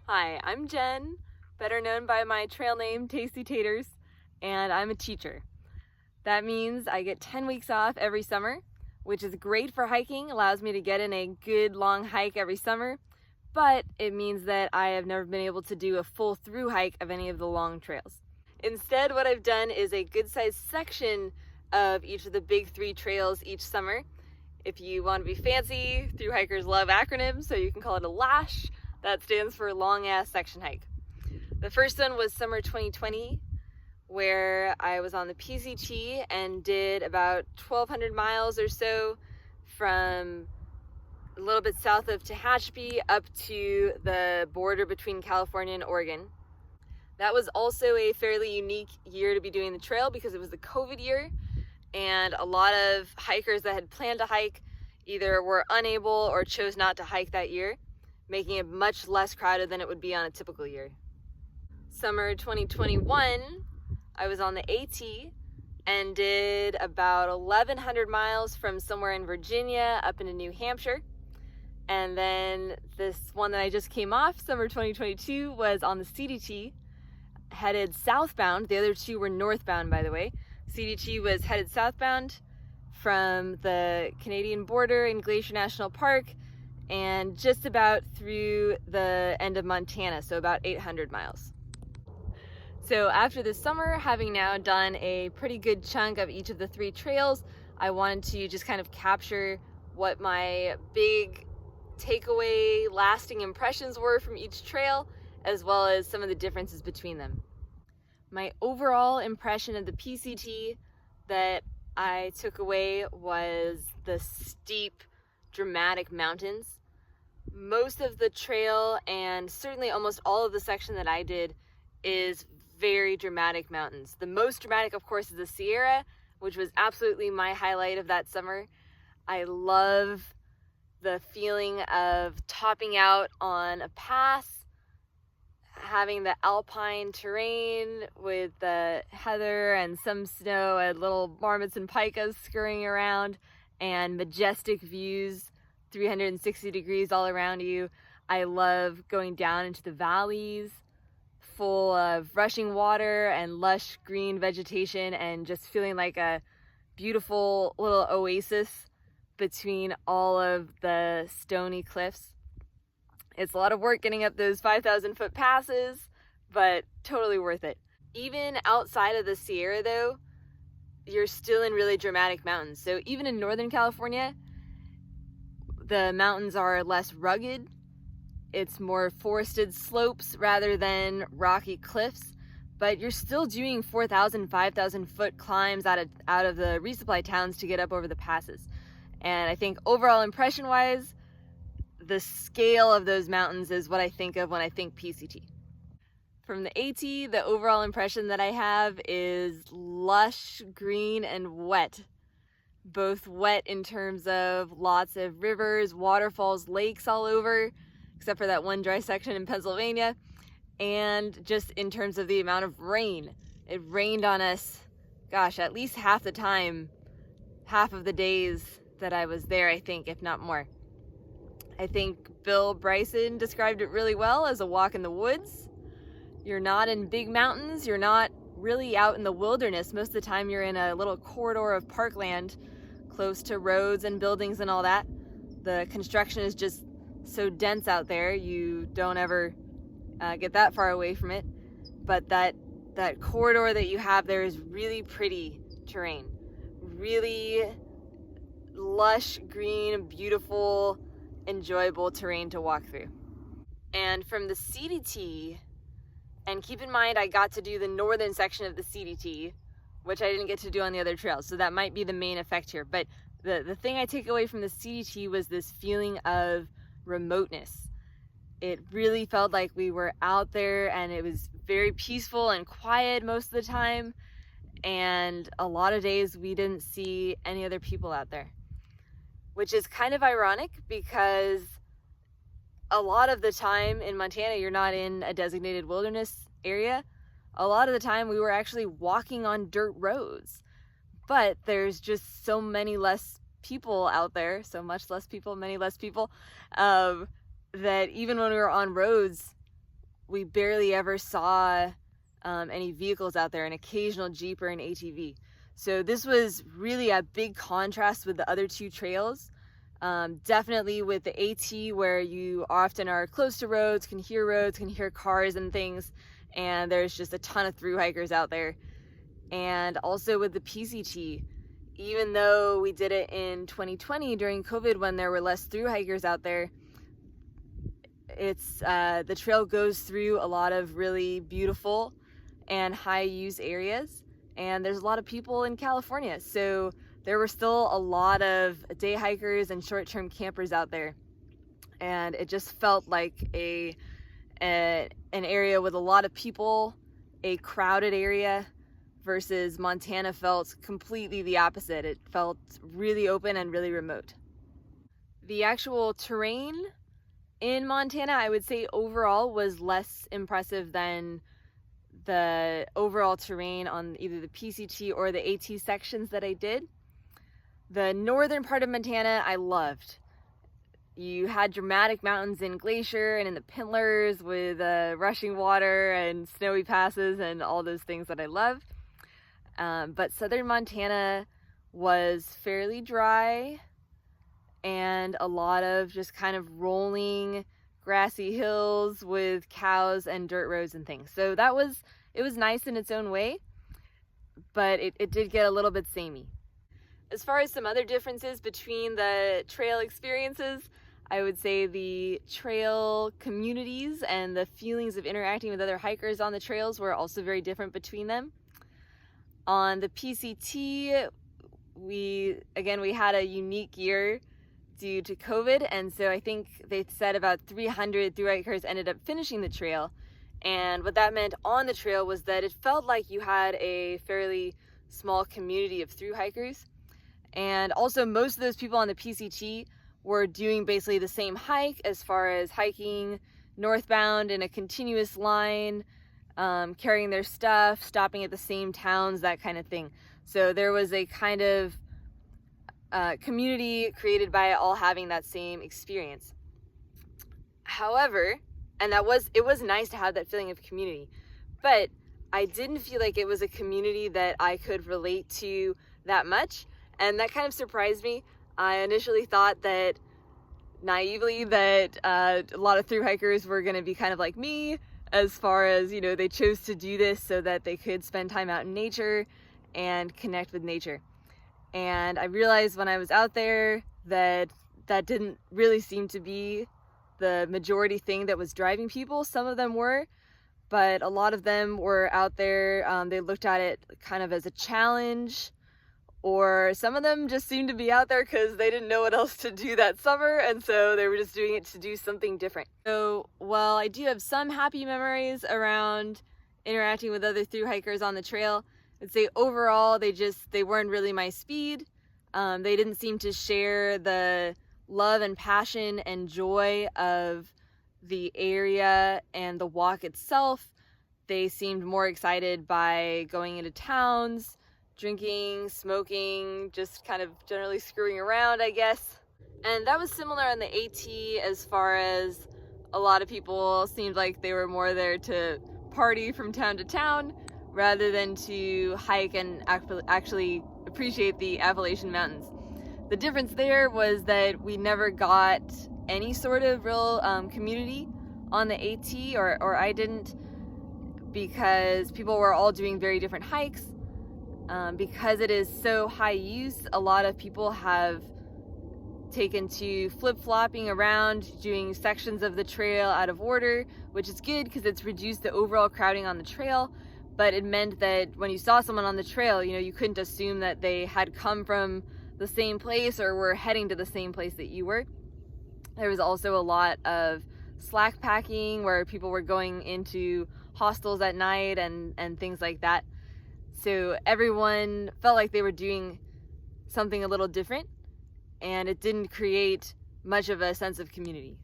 Hi, I'm Jen, better known by my trail name Tasty Taters, and I'm a teacher. That means I get 10 weeks off every summer, which is great for hiking, allows me to get in a good long hike every summer, but it means that I have never been able to do a full through hike of any of the long trails. Instead, what I've done is a good sized section of each of the big 3 trails each summer. If you want to be fancy, through hikers love acronyms, so you can call it a LASH. That stands for long ass section hike. The first one was summer 2020, where I was on the PCT and did about 1,200 miles or so from a little bit south of Tehachapi up to the border between California and Oregon. That was also a fairly unique year to be doing the trail because it was the COVID year, and a lot of hikers that had planned to hike either were unable or chose not to hike that year, making it much less crowded than it would be on a typical year. Summer 2021, I was on the AT and did about 1,100 miles from somewhere in Virginia up into New Hampshire. And then this one that I just came off, summer 2022, was on the CDT, headed southbound. The other 2 were northbound, by the way. CDT was headed southbound from the Canadian border in Glacier National Park and just about through the end of Montana, so about 800 miles. So after this summer, having now done a pretty good chunk of each of the 3 trails, I wanted to just kind of capture what my big takeaway lasting impressions were from each trail, as well as some of the differences between them. My overall impression of the PCT that I took away was the steep, dramatic mountains. Most of the trail, and certainly almost all of the section that I did, is very dramatic mountains. The most dramatic, of course, is the Sierra, which was absolutely my highlight of that summer. I love the feeling of topping out on a pass, having the alpine terrain with the heather and some snow and little marmots and pikas scurrying around, and majestic views 360 degrees all around you. I love going down into the valleys full of rushing water and lush green vegetation and just feeling like a beautiful little oasis between all of the stony cliffs. It's a lot of work getting up those 5,000 foot passes, but totally worth it. Even outside of the Sierra though, you're still in really dramatic mountains. So even in Northern California, the mountains are less rugged. It's more forested slopes rather than rocky cliffs, but you're still doing 4,000, 5,000 foot climbs out of the resupply towns to get up over the passes. And I think overall impression wise, the scale of those mountains is what I think of when I think PCT. From the AT, the overall impression that I have is lush, green, and wet. Both wet in terms of lots of rivers, waterfalls, lakes all over, except for that one dry section in Pennsylvania, and just in terms of the amount of rain. It rained on us, at least half the time, half of the days that I was there, I think, if not more. I think Bill Bryson described it really well as a walk in the woods. You're not in big mountains, you're not really out in the wilderness. Most of the time you're in a little corridor of parkland close to roads and buildings and all that. The construction is just so dense out there, you don't ever get that far away from it. But that corridor that you have there is really pretty terrain. Really lush, green, beautiful, enjoyable terrain to walk through. And from the CDT, and keep in mind I got to do the northern section of the CDT, which I didn't get to do on the other trails, so that might be the main effect here. But the thing I take away from the CDT was this feeling of remoteness. It really felt like we were out there and it was very peaceful and quiet most of the time, and a lot of days we didn't see any other people out there, which is kind of ironic because a lot of the time in Montana you're not in a designated wilderness area. A lot of the time we were actually walking on dirt roads, but there's just so many less people out there, so much less people, many less people, that even when we were on roads, we barely ever saw any vehicles out there, an occasional Jeep or an ATV. So this was really a big contrast with the other two trails. Definitely with the AT, where you often are close to roads, can hear cars and things, and there's just a ton of thru hikers out there. And also with the PCT, even though we did it in 2020 during COVID when there were less thru hikers out there, it's the trail goes through a lot of really beautiful and high use areas, and there's a lot of people in California, so there were still a lot of day hikers and short-term campers out there, and it just felt like an area with a lot of people, a crowded area, versus Montana felt completely the opposite. It felt really open and really remote. The actual terrain in Montana, I would say overall, was less impressive than the overall terrain on either the PCT or the AT sections that I did. The northern part of Montana I loved. You had dramatic mountains in Glacier and in the Pintlers with rushing water and snowy passes and all those things that I love. But southern Montana was fairly dry and a lot of just kind of rolling grassy hills with cows and dirt roads and things. So it was nice in its own way, but it did get a little bit samey. As far as some other differences between the trail experiences, I would say the trail communities and the feelings of interacting with other hikers on the trails were also very different between them. On the PCT, we had a unique year due to COVID, and so I think they said about 300 thru hikers ended up finishing the trail. And what that meant on the trail was that it felt like you had a fairly small community of thru hikers. And also most of those people on the PCT were doing basically the same hike as far as hiking northbound in a continuous line, carrying their stuff, stopping at the same towns, that kind of thing. So there was a kind of community created by all having that same experience. However, and it was nice to have that feeling of community, but I didn't feel like it was a community that I could relate to that much, and that kind of surprised me. I initially thought that, naively, that a lot of thru hikers were going to be kind of like me, as far as, they chose to do this so that they could spend time out in nature and connect with nature. And I realized when I was out there that didn't really seem to be the majority thing that was driving people. Some of them were, but a lot of them were out there. They looked at it kind of as a challenge, or some of them just seemed to be out there because they didn't know what else to do that summer, and so they were just doing it to do something different. So while I do have some happy memories around interacting with other thru hikers on the trail, I'd say overall they weren't really my speed. They didn't seem to share the love and passion and joy of the area and the walk itself. They seemed more excited by going into towns, drinking, smoking, just kind of generally screwing around, I guess. And that was similar on the AT, as far as a lot of people seemed like they were more there to party from town to town rather than to hike and actually appreciate the Appalachian Mountains. The difference there was that we never got any sort of real community on the AT, or I didn't, because people were all doing very different hikes. Because it is so high use, a lot of people have taken to flip-flopping around, doing sections of the trail out of order, which is good because it's reduced the overall crowding on the trail. But it meant that when you saw someone on the trail, you couldn't assume that they had come from the same place or were heading to the same place that you were. There was also a lot of slack packing where people were going into hostels at night and things like that. So everyone felt like they were doing something a little different, and it didn't create much of a sense of community.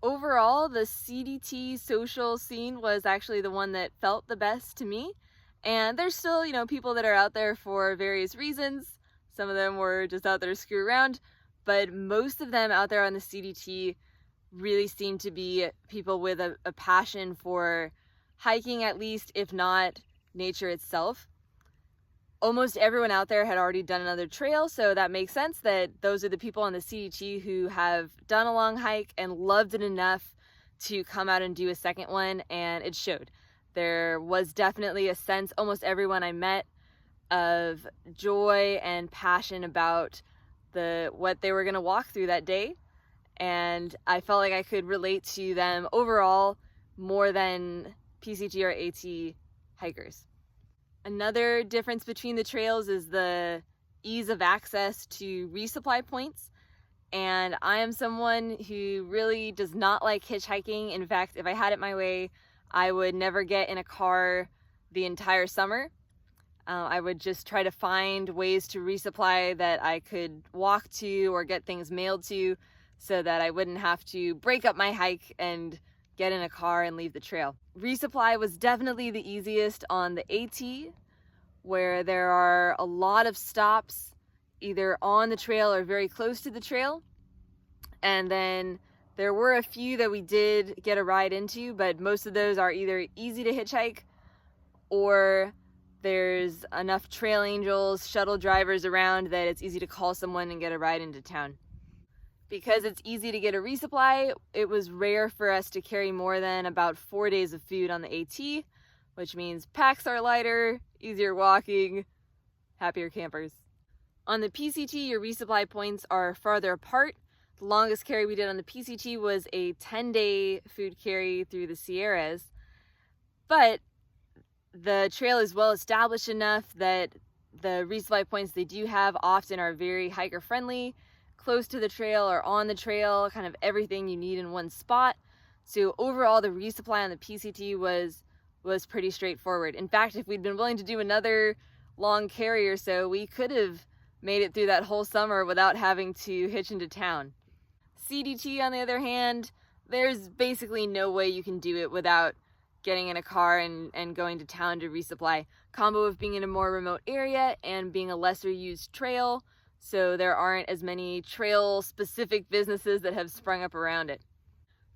Overall, the CDT social scene was actually the one that felt the best to me. And there's still, people that are out there for various reasons. Some of them were just out there to screw around, but most of them out there on the CDT really seemed to be people with a passion for hiking, at least, if not nature itself. Almost everyone out there had already done another trail, so that makes sense that those are the people on the CDT who have done a long hike and loved it enough to come out and do a second one, and it showed. There was definitely a sense, almost everyone I met, of joy and passion about what they were going to walk through that day, and I felt like I could relate to them overall more than PCT or AT hikers. Another difference between the trails is the ease of access to resupply points. And I am someone who really does not like hitchhiking. In fact, if I had it my way, I would never get in a car the entire summer. I would just try to find ways to resupply that I could walk to or get things mailed to so that I wouldn't have to break up my hike and get in a car and leave the trail. Resupply was definitely the easiest on the AT, where there are a lot of stops either on the trail or very close to the trail. And then there were a few that we did get a ride into, but most of those are either easy to hitchhike or there's enough trail angels, shuttle drivers around that it's easy to call someone and get a ride into town. Because it's easy to get a resupply, it was rare for us to carry more than about 4 days of food on the AT, which means packs are lighter, easier walking, happier campers. On the PCT, your resupply points are farther apart. The longest carry we did on the PCT was a 10-day food carry through the Sierras, but the trail is well established enough that the resupply points they do have often are very hiker friendly, close to the trail or on the trail, kind of everything you need in one spot. So overall, the resupply on the PCT was pretty straightforward. In fact, if we'd been willing to do another long carry or so, we could have made it through that whole summer without having to hitch into town. CDT, on the other hand, there's basically no way you can do it without getting in a car and going to town to resupply. Combo of being in a more remote area and being a lesser used trail, so there aren't as many trail-specific businesses that have sprung up around it.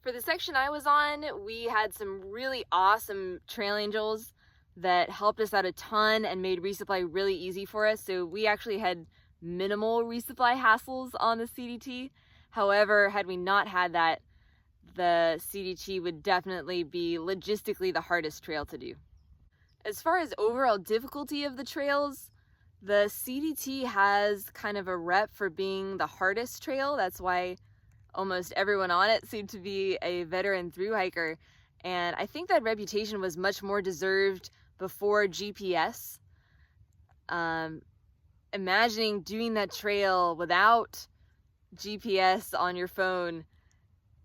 For the section I was on, we had some really awesome trail angels that helped us out a ton and made resupply really easy for us, so we actually had minimal resupply hassles on the CDT. However, had we not had that, the CDT would definitely be logistically the hardest trail to do. As far as overall difficulty of the trails, the CDT has kind of a rep for being the hardest trail. That's why almost everyone on it seemed to be a veteran thru hiker. And I think that reputation was much more deserved before GPS. Imagining doing that trail without GPS on your phone,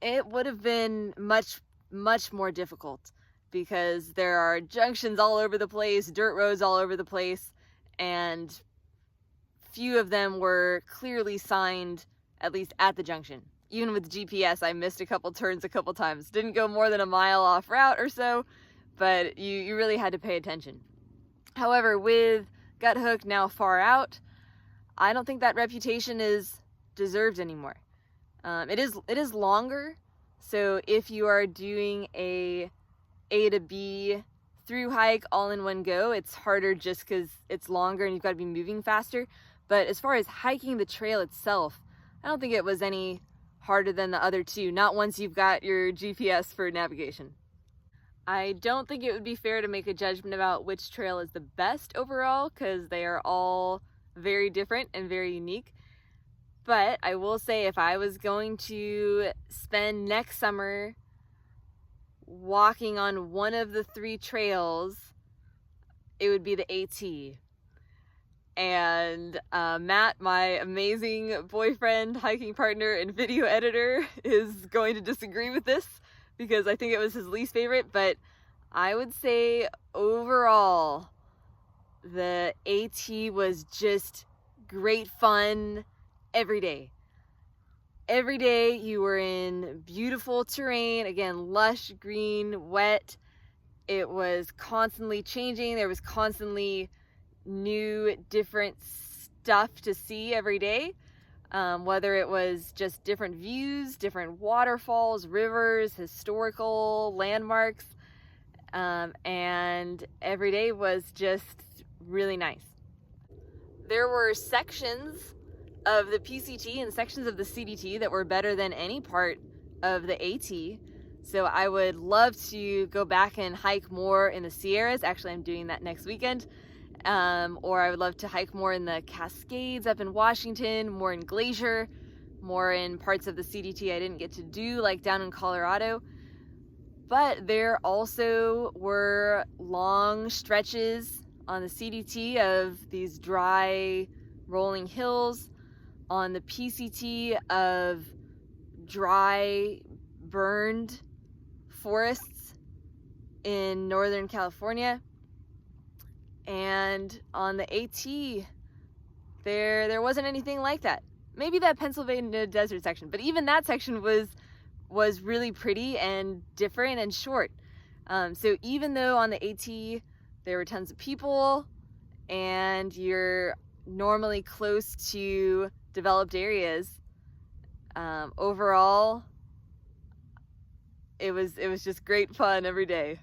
it would have been much, much more difficult because there are junctions all over the place, dirt roads all over the place, and few of them were clearly signed, at least at the junction. Even with GPS, I missed a couple turns a couple times. Didn't go more than a mile off route or so, but you really had to pay attention. However, with Gut Hook now far out, I don't think that reputation is deserved anymore. It is longer, so if you are doing a to B through hike all in one go, it's harder just because it's longer and you've got to be moving faster. But as far as hiking the trail itself, I don't think it was any harder than the other two, not once you've got your GPS for navigation. I don't think it would be fair to make a judgment about which trail is the best overall, because they are all very different and very unique. But I will say, if I was going to spend next summer walking on one of the three trails, it would be the AT. And Matt, my amazing boyfriend, hiking partner, and video editor, is going to disagree with this because I think it was his least favorite. But I would say overall, the AT was just great fun every day. Every day you were in beautiful terrain, again, lush, green, wet. It was constantly changing. There was constantly new, different stuff to see every day. whether it was just different views, different waterfalls, rivers, historical landmarks, and every day was just really nice. There were sections of the PCT and sections of the CDT that were better than any part of the AT. So I would love to go back and hike more in the Sierras. Actually, I'm doing that next weekend. Or I would love to hike more in the Cascades up in Washington, more in Glacier, more in parts of the CDT I didn't get to do, like down in Colorado. But there also were long stretches on the CDT of these dry rolling hills, on the PCT of dry burned forests in Northern California. And on the AT, there wasn't anything like that. Maybe that Pennsylvania desert section, but even that section was really pretty and different and short. So even though on the AT there were tons of people and you're normally close to developed areas, overall it was just great fun every day.